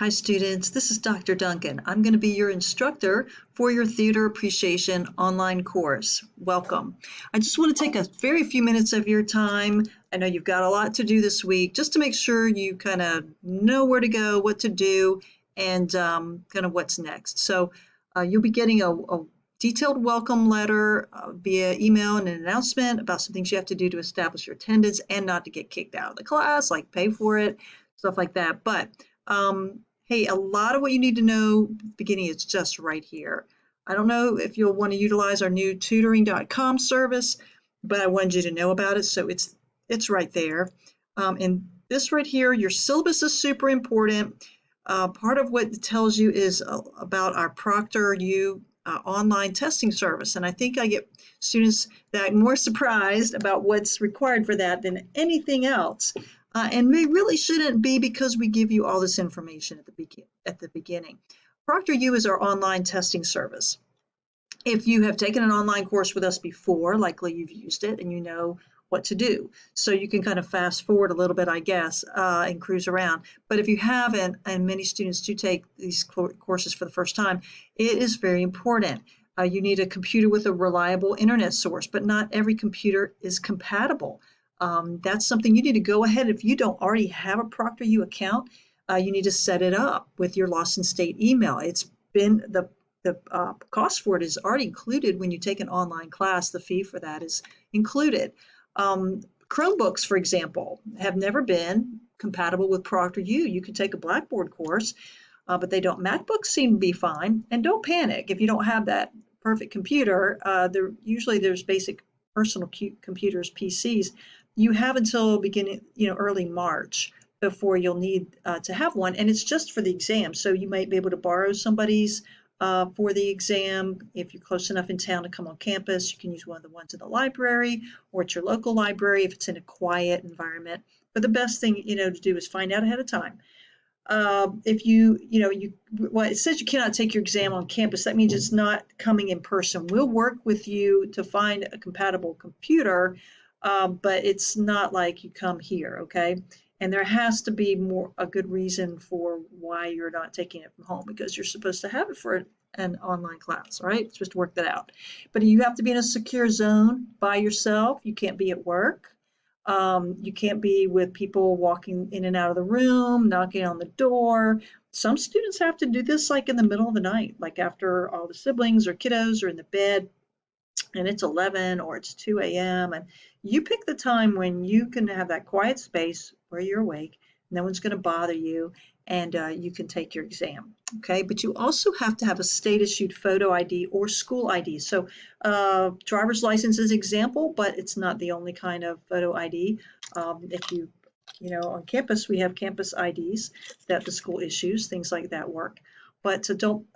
Hi students, this is Dr. Duncan. I'm going to be your instructor for your Theater Appreciation online course. Welcome. I just want to take a very few minutes of your time. I know you've got a lot to do this week, just to make sure you kind of know where to go, what to do, and kind of what's next. So you'll be getting a detailed welcome letter via email and an announcement about some things you have to do to establish your attendance and not to get kicked out of the class, like pay for it, stuff like that. But hey, a lot of what you need to know at the beginning is just right here. I don't know if you'll want to utilize our new tutoring.com service, but I wanted you to know about it, so it's right there. And this right here, your syllabus is super important. Part of what it tells you is about our ProctorU online testing service, and I think I get students that are more surprised about what's required for that than anything else. And they really shouldn't be, because we give you all this information at the beginning. ProctorU is our online testing service. If you have taken an online course with us before, likely you've used it and you know what to do. So you can kind of fast forward a little bit, I guess, and cruise around. But if you haven't, and many students do take these courses for the first time, it is very important. You need a computer with a reliable internet source, but not every computer is compatible. That's something you need to go ahead. If you don't already have a ProctorU account, you need to set it up with your Lawson State email. It's been the cost for it is already included when you take an online class. The fee for that is included. Chromebooks, for example, have never been compatible with ProctorU. You can take a Blackboard course, but they don't. MacBooks seem to be fine. And don't panic if you don't have that perfect computer. Usually there's basic personal computers, PCs. You have until early March before you'll need to have one, and it's just for the exam. So you might be able to borrow somebody's for the exam. If you're close enough in town to come on campus, you can use one of the ones in the library or at your local library if it's in a quiet environment. But the best thing to do is find out ahead of time. If well, it says you cannot take your exam on campus. That means it's not coming in person. We'll work with you to find a compatible computer, but it's not like you come here, okay? And there has to be a good reason for why you're not taking it from home, because you're supposed to have it for an online class, right? You're supposed to work that out. But you have to be in a secure zone by yourself. You can't be at work. You can't be with people walking in and out of the room, knocking on the door. Some students have to do this like in the middle of the night, like after all the siblings or kiddos are in the bed and it's 11 or it's 2 a.m. And you pick the time when you can have that quiet space where you're awake, no one's going to bother you, and you can take your exam. Okay, but you also have to have a state-issued photo ID or school ID. So driver's license is example, but it's not the only kind of photo ID. If on campus, we have campus IDs that the school issues, things like that work. But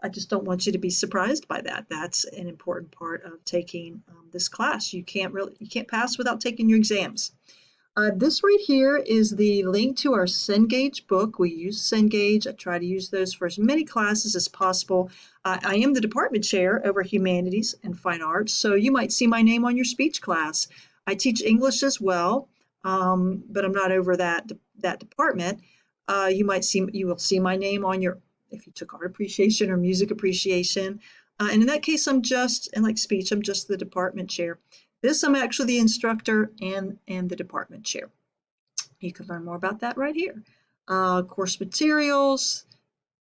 I just don't want you to be surprised by that. That's an important part of taking this class. You can't pass without taking your exams. This right here is the link to our Cengage book. We use Cengage. I try to use those for as many classes as possible. I am the department chair over Humanities and Fine Arts, so you might see my name on your speech class. I teach English as well, but I'm not over that department. You will see my name on if you took art appreciation or music appreciation. And in that case, and like speech, I'm just the department chair. This, I'm actually the instructor and the department chair. You can learn more about that right here. Course materials,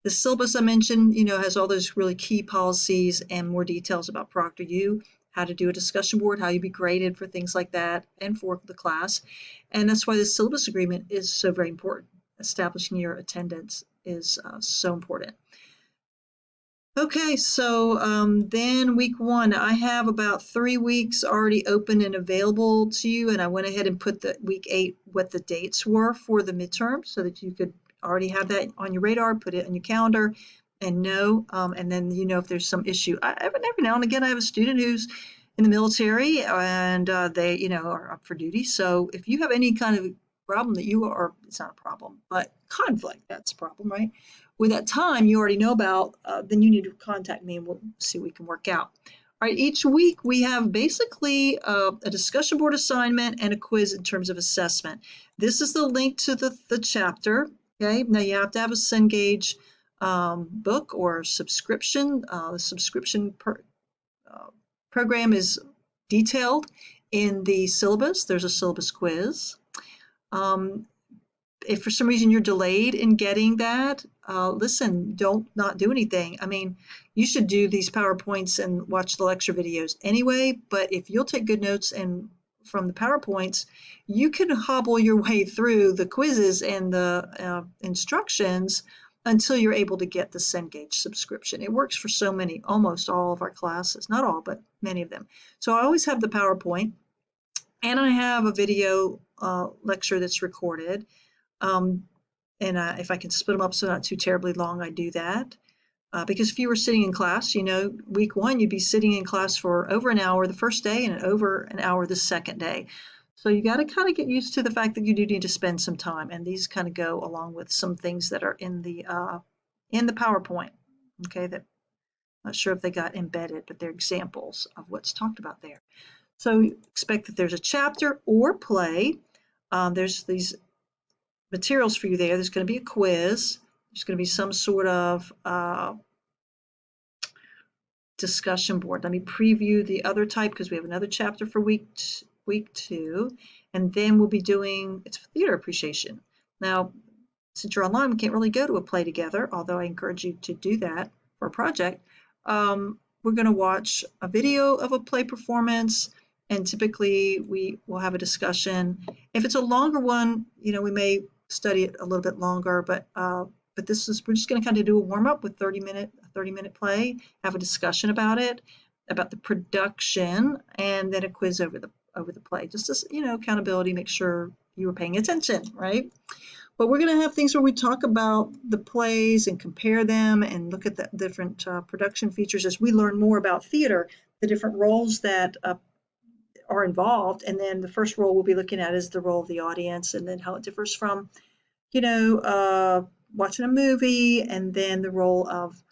the syllabus I mentioned, has all those really key policies and more details about ProctorU, how to do a discussion board, how you be graded for things like that, and for the class. And that's why the syllabus agreement is so very important. Establishing your attendance is so important. Okay, so then week 1, I have about 3 weeks already open and available to you, and I went ahead and put the week 8 what the dates were for the midterm so that you could already have that on your radar, put it on your calendar, and know, and then if there's some issue. Every now and again, I have a student who's in the military and they are up for duty. So if you have any kind of problem it's not a problem, but conflict, that's a problem, right? With that time you already know about, then you need to contact me and we'll see what we can work out. All right, each week we have basically a discussion board assignment and a quiz in terms of assessment. This is the link to the chapter Okay, now you have to have a Cengage book or subscription. The subscription program is detailed in the syllabus. There's a syllabus quiz. If for some reason you're delayed in getting that, listen, don't not do anything. I mean, you should do these PowerPoints and watch the lecture videos anyway, but if you'll take good notes and from the PowerPoints, you can hobble your way through the quizzes and the instructions until you're able to get the Cengage subscription. It works for so many, almost all of our classes, not all, but many of them. So I always have the PowerPoint, and I have a video lecture that's recorded. And if I can split them up so not too terribly long, I do that. Because if you were sitting in class, week one, you'd be sitting in class for over an hour the first day and over an hour the second day. So you got to kind of get used to the fact that you do need to spend some time. And these kind of go along with some things that are in the PowerPoint. Okay, that I'm not sure if they got embedded, but they're examples of what's talked about there. So expect that there's a chapter or play. There's these materials for you there. There's going to be a quiz. There's going to be some sort of discussion board. Let me preview the other type because we have another chapter for week 2, and then we'll be doing it's theater appreciation. Now, since you're online, we can't really go to a play together, although I encourage you to do that for a project. We're going to watch a video of a play performance, and typically we will have a discussion. If it's a longer one, we may study it a little bit longer, but we're just going to kind of do a warm-up with 30-minute play, have a discussion about it, about the production, and then a quiz over the play. Just as accountability, make sure you were paying attention, right? But we're going to have things where we talk about the plays and compare them and look at the different production features as we learn more about theater, the different roles that are involved. And then the first role we'll be looking at is the role of the audience, and then how it differs from, watching a movie, and then the role of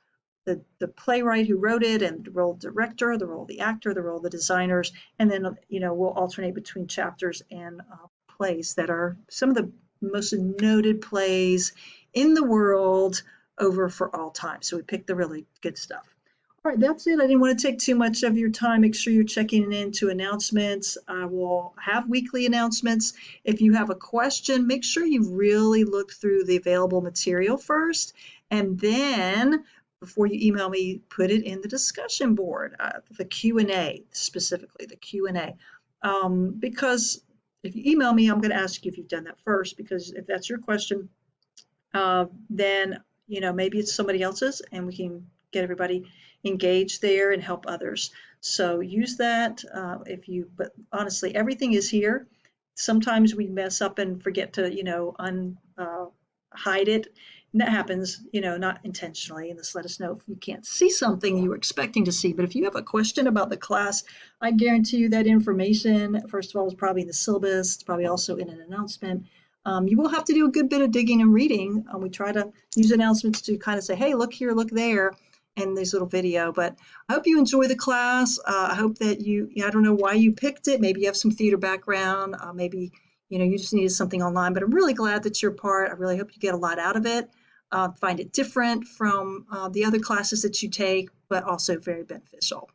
the playwright who wrote it, and the role of the director, the role of the actor, the role of the designers, and then we'll alternate between chapters and plays that are some of the most noted plays in the world over for all time. So we picked the really good stuff. All right, that's it. I didn't want to take too much of your time. Make sure you're checking into announcements. I will have weekly announcements. If you have a question, make sure you really look through the available material first, and then before you email me, put it in the discussion board, the Q&A, specifically the Q&A. Because if you email me, I'm going to ask you if you've done that first, because if that's your question, then maybe it's somebody else's, and we can get everybody engaged there and help others. So use that but honestly, everything is here. Sometimes we mess up and forget to hide it. And that happens, not intentionally. And just let us know if you can't see something you were expecting to see. But if you have a question about the class, I guarantee you that information, first of all, is probably in the syllabus. It's probably also in an announcement. You will have to do a good bit of digging and reading. We try to use announcements to kind of say, hey, look here, look there, and this little video. But I hope you enjoy the class. I hope that I don't know why you picked it. Maybe you have some theater background. Maybe you just needed something online. But I'm really glad that you're part. I really hope you get a lot out of it. Find it different from the other classes that you take, but also very beneficial.